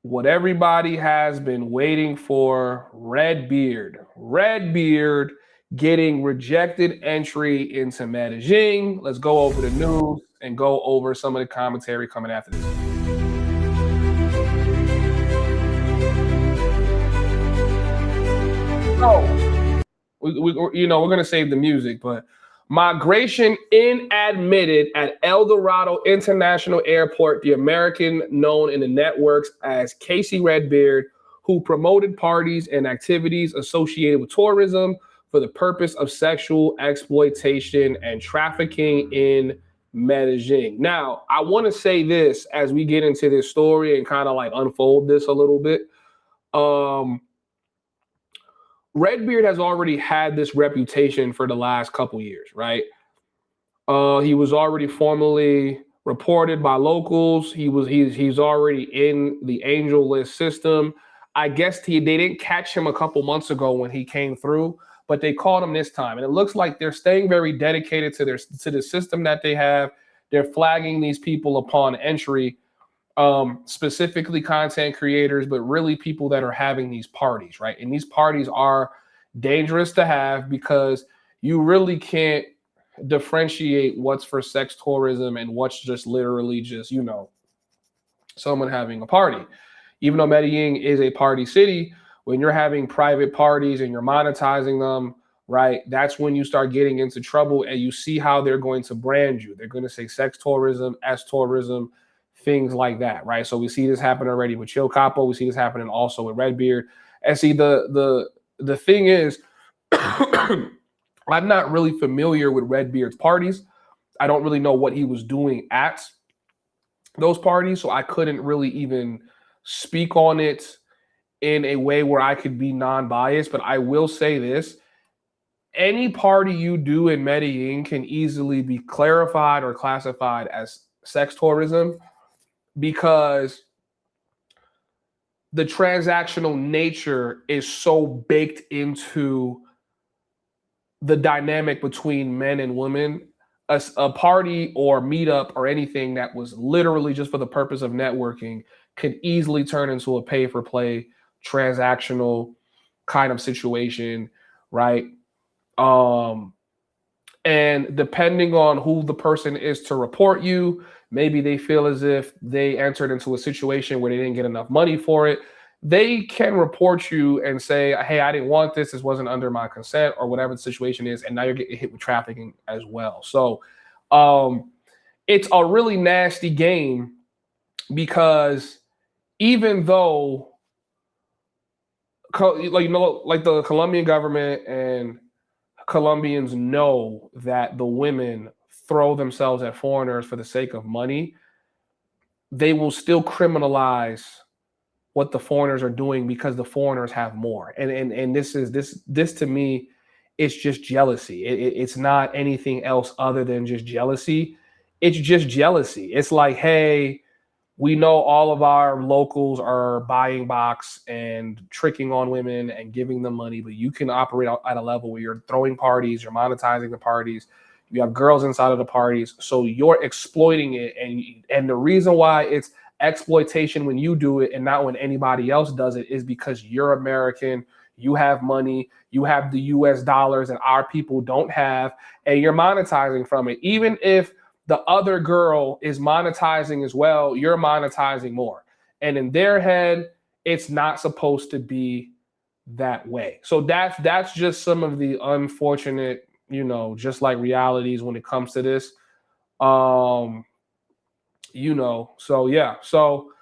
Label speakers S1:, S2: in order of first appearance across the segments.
S1: what everybody has been waiting for, Redbeard. Redbeard getting rejected entry into Medellin. Let's go over the news and go over some of the commentary coming after this. So, we're going to save the music, but migration inadmitted at El Dorado International Airport, the American known in the networks as Casey Redbeard, who promoted parties and activities associated with tourism for the purpose of sexual exploitation and trafficking in Medellin. Now, I want to say this as we get into this story and kind of like unfold this a little bit. Redbeard has already had this reputation for the last couple years, right? He was already formally reported by locals. He's already in the Angel List system. I guess they didn't catch him a couple months ago when he came through, but they caught him this time. And it looks like they're staying very dedicated to the system that they have. They're flagging these people upon entry, specifically content creators, but really people that are having these parties, right? And these parties are dangerous to have because you really can't differentiate what's for sex tourism and what's just literally just, someone having a party. Even though Medellin is a party city, when you're having private parties and you're monetizing them, right, that's when you start getting into trouble, and you see how they're going to brand you. They're going to say sex tourism, S tourism, things like that, right? So we see this happen already with Chill Capo. We see this happening also with Redbeard. And see, the thing is, I'm not really familiar with Redbeard's parties. I don't really know what he was doing at those parties, so I couldn't really even speak on it in a way where I could be non-biased. But I will say this: any party you do in Medellin can easily be clarified or classified as sex tourism, because the transactional nature is so baked into the dynamic between men and women. A party or meetup or anything that was literally just for the purpose of networking could easily turn into a pay-for-play transactional kind of situation, right? And depending on who the person is to report you, maybe they feel as if they entered into a situation where they didn't get enough money for it. They can report you and say, hey, I didn't want this. This wasn't under my consent, or whatever the situation is. And now you're getting hit with trafficking as well. So it's a really nasty game, because even though, like the Colombian government and Colombians know that the women throw themselves at foreigners for the sake of money, they will still criminalize what the foreigners are doing because the foreigners have more. And this to me, it's just jealousy. It's not anything else other than just jealousy. It's just jealousy. It's like, hey, we know all of our locals are buying box and tricking on women and giving them money, but you can operate at a level where you're throwing parties, you're monetizing the parties, you have girls inside of the parties, so you're exploiting it. And the reason why it's exploitation when you do it and not when anybody else does it is because you're American, you have money, you have the US dollars that our people don't have, and you're monetizing from it. Even if the other girl is monetizing as well, you're monetizing more. And in their head, it's not supposed to be that way. So that's just some of the unfortunate, just like realities when it comes to this. So yeah. So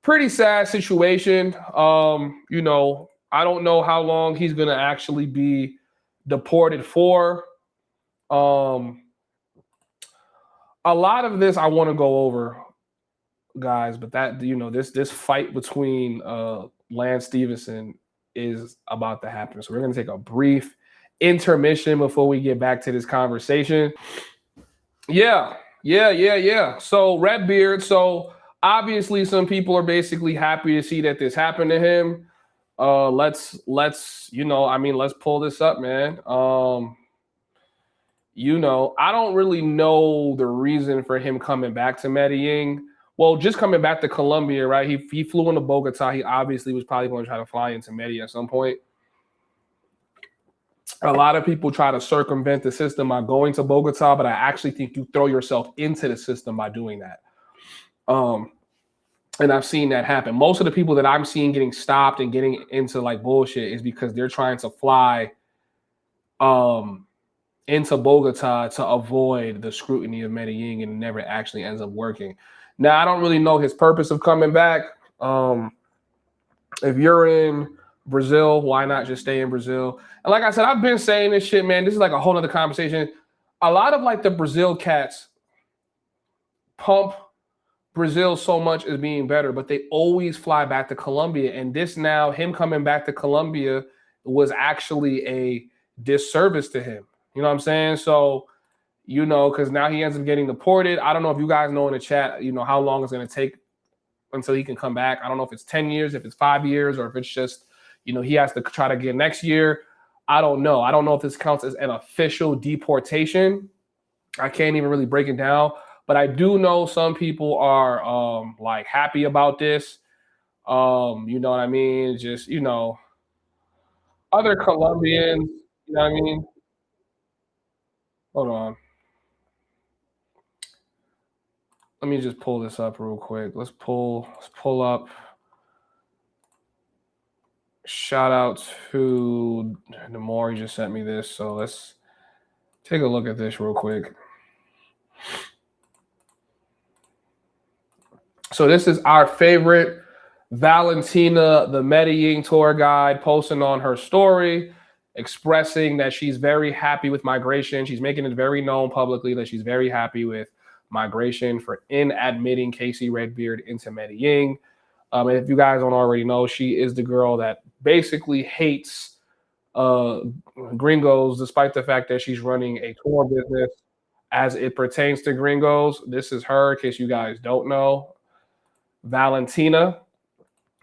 S1: pretty sad situation. I don't know how long he's gonna actually be deported for. A lot of this I want to go over, guys, but that this fight between Lance Stevenson is about to happen. So we're gonna take a brief intermission before we get back to this conversation. Yeah. So Redbeard. So obviously some people are basically happy to see that this happened to him. Let's pull this up, man. I don't really know the reason for him coming back to Medellin. Well, just coming back to Colombia, right? He flew into Bogota. He obviously was probably going to try to fly into Medellin at some point. A lot of people try to circumvent the system by going to Bogota, but I actually think you throw yourself into the system by doing that. And I've seen that happen. Most of the people that I'm seeing getting stopped and getting into like bullshit is because they're trying to fly into Bogota to avoid the scrutiny of Medellin, and it never actually ends up working. Now, I don't really know his purpose of coming back. If you're in Brazil, why not just stay in Brazil? And like I said, I've been saying this shit, man. This is like a whole other conversation. A lot of like the Brazil cats pump Brazil so much as being better, but they always fly back to Colombia. And this now, him coming back to Colombia was actually a disservice to him. You know what I'm saying? So, you know, because now he ends up getting deported. I don't know if you guys know in the chat, you know, how long it's going to take until he can come back. I don't know if it's 10 years, if it's 5 years, or if it's just, you know, he has to try to get next year. I don't know. I don't know if this counts as an official deportation. I can't even really break it down. But I do know some people are like happy about this. You know what I mean? Just, you know, other Colombians, you know what I mean? Hold on. Let me just pull this up real quick. Let's pull up. Shout out to Demore. He just sent me this. So let's take a look at this real quick. So this is our favorite Valentina, the Medellin tour guide, posting on her story, expressing that she's very happy with migration. She's making it very known publicly that she's very happy with migration for admitting Casey Redbeard into Medellin. And if you guys don't already know, she is the girl that basically hates gringos, despite the fact that she's running a tour business as it pertains to gringos. This is her, in case you guys don't know. Valentina,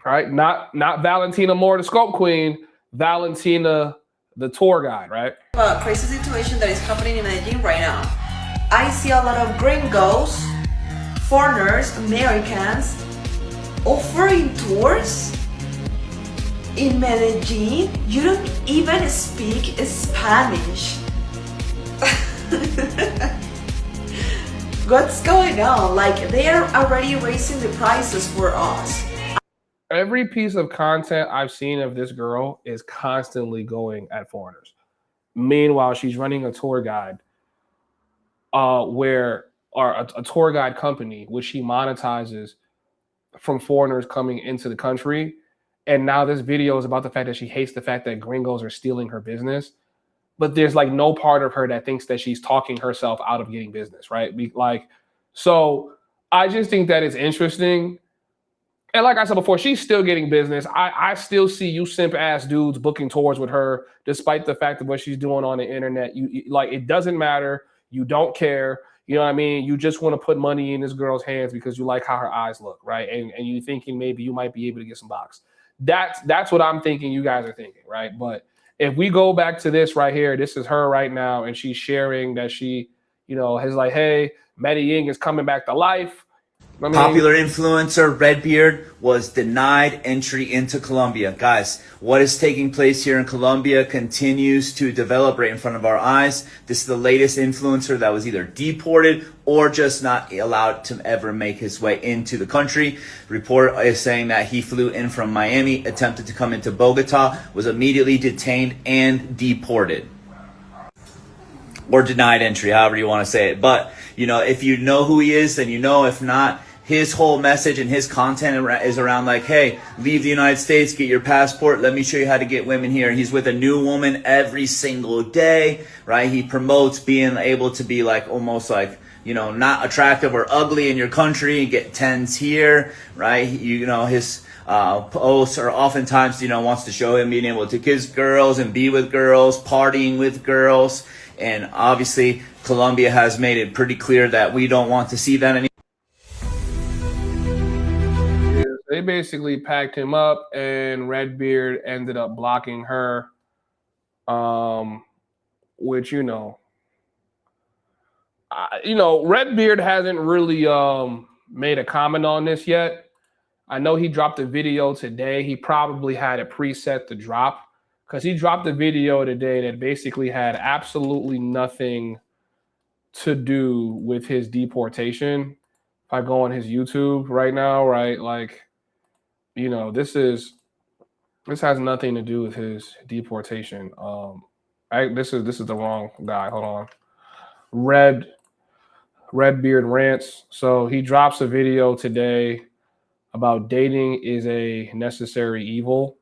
S1: right? Not Valentina Moore, the scope queen, Valentina, the tour guide, right?
S2: A crazy situation that is happening in Medellin right now. I see a lot of gringos, foreigners, Americans, offering tours in Medellin. You don't even speak Spanish. What's going on? Like, they're already raising the prices for us.
S1: Every piece of content I've seen of this girl is constantly going at foreigners. Meanwhile, she's running a tour guide a tour guide company, which she monetizes from foreigners coming into the country. And now this video is about the fact that she hates the fact that gringos are stealing her business. But there's like no part of her that thinks that she's talking herself out of getting business, right? So I just think that it's interesting. And like I said before, she's still getting business. I still see you simp ass dudes booking tours with her, despite the fact of what she's doing on the internet. You like, it doesn't matter. You don't care. You know what I mean? You just want to put money in this girl's hands because you like how her eyes look, right? And you thinking maybe you might be able to get some box. That's what I'm thinking you guys are thinking, right? But if we go back to this right here, this is her right now, and she's sharing that she, you know, has like, hey, Medellin is coming back to life.
S3: Popular influencer Redbeard was denied entry into Colombia. Guys, what is taking place here in Colombia continues to develop right in front of our eyes. This is the latest influencer that was either deported or just not allowed to ever make his way into the country. Report is saying that he flew in from Miami, attempted to come into Bogota, was immediately detained and deported. Or denied entry, however you want to say it. But, you know, if you know who he is, then you know. If not, his whole message and his content is around like, hey, leave the United States, get your passport, let me show you how to get women here. He's with a new woman every single day, right? He promotes being able to be like almost like, you know, not attractive or ugly in your country and get tens here, right? You know, his posts are oftentimes, you know, wants to show him being able to kiss girls and be with girls, partying with girls. And obviously, Colombia has made it pretty clear that we don't want to see that anymore.
S1: They basically packed him up, and Redbeard ended up blocking her, which, you know, Redbeard hasn't really made a comment on this yet. I know he dropped a video today. He probably had it preset to drop because he dropped a video today that basically had absolutely nothing to do with his deportation. If I go on his YouTube right now, right, like, you know, this has nothing to do with his deportation. This is the wrong guy. Hold on. Redbeard rants. So he drops a video today about dating is a necessary evil,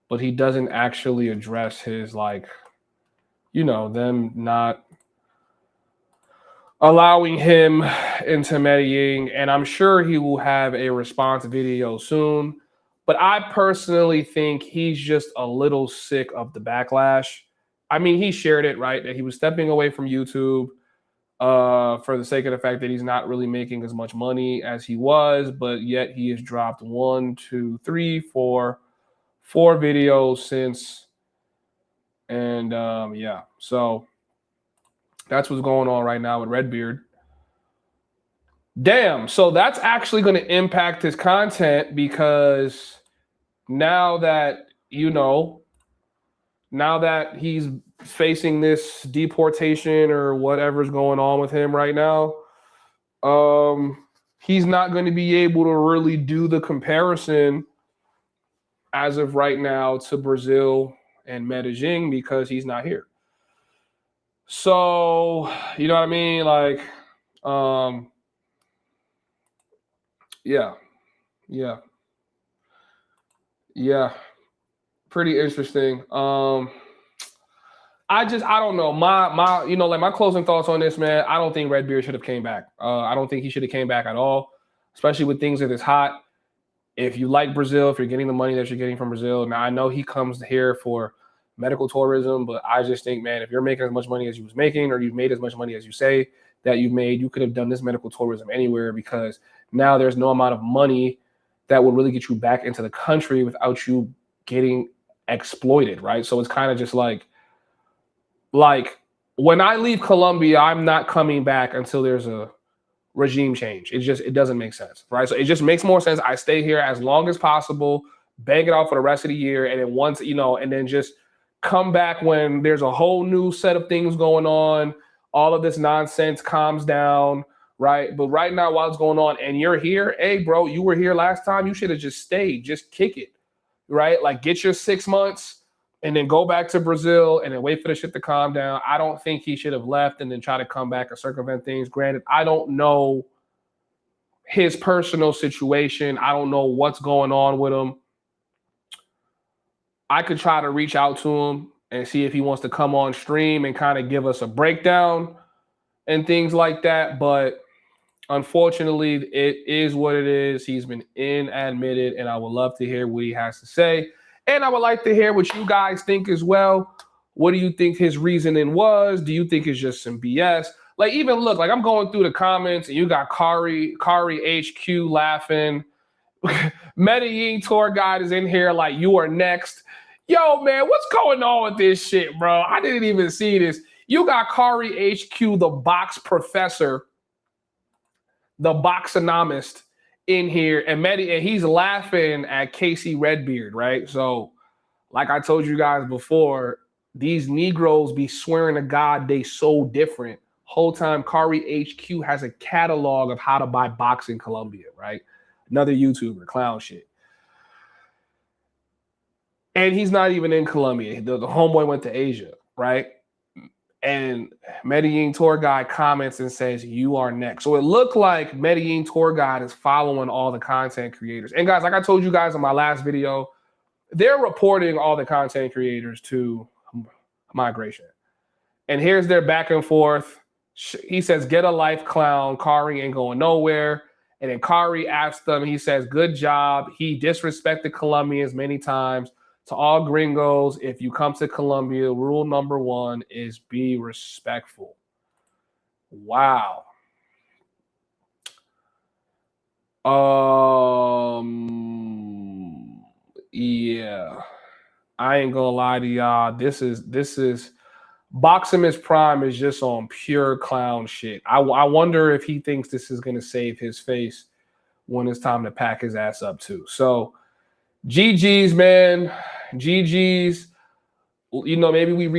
S1: but he doesn't actually address his, like, you know, them not allowing him into Medellin. And I'm sure he will have a response video soon. But I personally think he's just a little sick of the backlash. I mean, he shared it, right, that he was stepping away from YouTube for the sake of the fact that he's not really making as much money as he was, but yet he has dropped 4 videos since. And yeah, so that's what's going on right now with Redbeard. Damn, so that's actually going to impact his content because now that, you know, now that he's facing this deportation or whatever's going on with him right now, he's not going to be able to really do the comparison as of right now to Brazil and Medellin because he's not here. So, you know what I mean? Like, yeah, pretty interesting. I don't know. My you know, like my closing thoughts on this, man. I don't think Redbeard should have came back. I don't think he should have came back at all, especially with things that is hot. If you like Brazil, if you're getting the money that you're getting from Brazil, now I know he comes here for medical tourism, but I just think, man, if you're making as much money as you was making, or you've made as much money as you say that you've made, you could have done this medical tourism anywhere because now there's no amount of money that would really get you back into the country without you getting exploited, right? So it's kind of just like when I leave Colombia, I'm not coming back until there's a regime change. It doesn't make sense, right? So it just makes more sense. I stay here as long as possible, bang it out for the rest of the year, and then once, you know, and then just come back when there's a whole new set of things going on, all of this nonsense calms down, right? But right now, while it's going on and you're here, hey, bro, you were here last time. You should have just stayed, just kick it, right? Like get your 6 months and then go back to Brazil and then wait for the shit to calm down. I don't think he should have left and then try to come back and circumvent things. Granted, I don't know his personal situation. I don't know what's going on with him. I could try to reach out to him and see if he wants to come on stream and kind of give us a breakdown and things like that. But unfortunately, it is what it is. He's been inadmitted, and I would love to hear what he has to say. And I would like to hear what you guys think as well. What do you think his reasoning was? Do you think it's just some BS? Like, even look, like I'm going through the comments and you got Kari HQ laughing. Medellin tour guide is in here like, you are next. Yo, man, what's going on with this shit, bro? I didn't even see this. You got Kari HQ, the box professor, the boxonomist in here, and he's laughing at Casey Redbeard, right? So, like I told you guys before, these Negroes be swearing to God they so different. Whole time, Kari HQ has a catalog of how to buy box in Colombia, right? Another YouTuber, clown shit. And he's not even in Colombia. The homeboy went to Asia, right? And Medellin tour guide comments and says, you are next. So it looked like Medellin tour guide is following all the content creators. And guys, like I told you guys in my last video, they're reporting all the content creators to migration. And here's their back and forth. He says, get a life, clown. Kari ain't going nowhere. And then Kari asked them, he says, good job. He disrespected Colombians many times. To all gringos, if you come to Colombia, rule number 1 is be respectful. Wow. Yeah. I ain't gonna lie to y'all. This is Boximus Prime is just on pure clown shit. I wonder if he thinks this is gonna save his face when it's time to pack his ass up too. So GG's, man. GG's. You know, maybe we reach